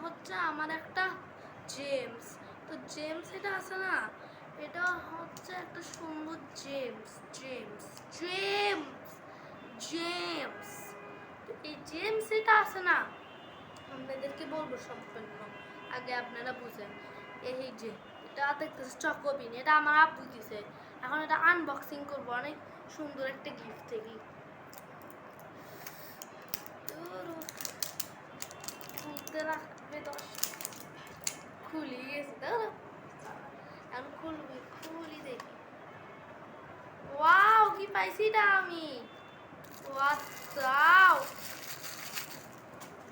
হচ্ছে আমার একটা জেমস। তো জেমস এটা আছে না, এটা হচ্ছে একটা সুন্দর জেমস জেমস জেমস জেমস। তো এই জেমস এটা আছে না, আপনাদেরকে বলবো সম্পূর্ণ, আগে আপনারা বুঝেন। এই যে এটা দেখতেছে চকোবিন, এটা আমার আব্বু দিছে। এখন এটা আনবক্সিং করবো অনেক সুন্দর একটা গিফট থেকে। খুলতে রাখবে 10, খুলি গেছে দাঁড়া, এখন খুলি দেখি। ওয়াও, কি পাইছি এটা আমি, ওয়াও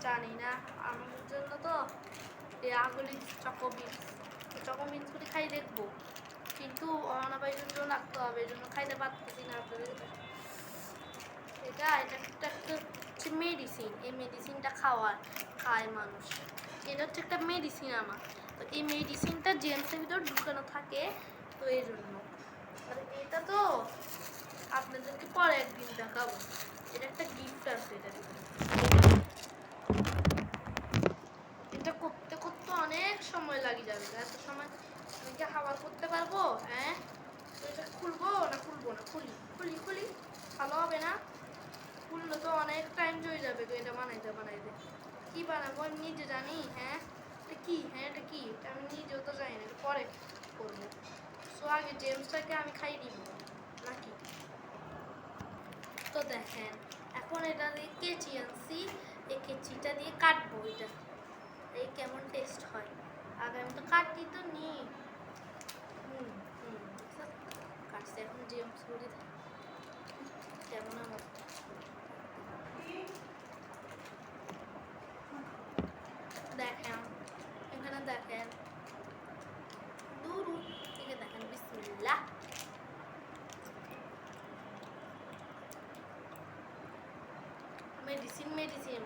জানি না, আমার জন্য তো এই আগলি চকোবিন করে খাই দেখবো, কিন্তু অনাবাইজের জন্য রাখতে হবে, এই জন্য খাইতে পারতেছি না আপনাদের। এটা একটা হচ্ছে মেডিসিন, এই মেডিসিনটা খায় মানুষ, এটা হচ্ছে একটা মেডিসিন আমার। তো এই মেডিসিনটা জেমসের ভিতর ঢুকানো থাকে, তো এই জন্য। আর এটা তো আপনাদেরকে পরে একদিন দেখাবো, এটা একটা গিফট আছে। এটা করতে করতে অনেক সময় লাগে যাবে, এত সময় আমি কি হাওয়া করতে পারবো? হ্যাঁ, তো এটা খুলবো না খুলি ভালো হবে না, খুললে তো অনেক টাইম চলে যাবে এটা বানাইতে কি বানাবো আমি নিজে জানি। হ্যাঁ এটা কি, এটা আমি নিজেও তো জানি না, এটা পরে করবো। সো আগে জেমসটাকে আমি খাই দিব নাকি। তো দেখেন, এখন এটা দিয়ে কেচি আনছি, এই কেচিটা দিয়ে কাটবো এটা, এই কেমন টেস্ট হয়। আগে আমি তো কাটি তো নি, কাটছে। এখন জেমস বলি কেমন আমার, দেখেন এখানে দেখেন, দেখেন বিসমিল্লাহ। Medicine medicine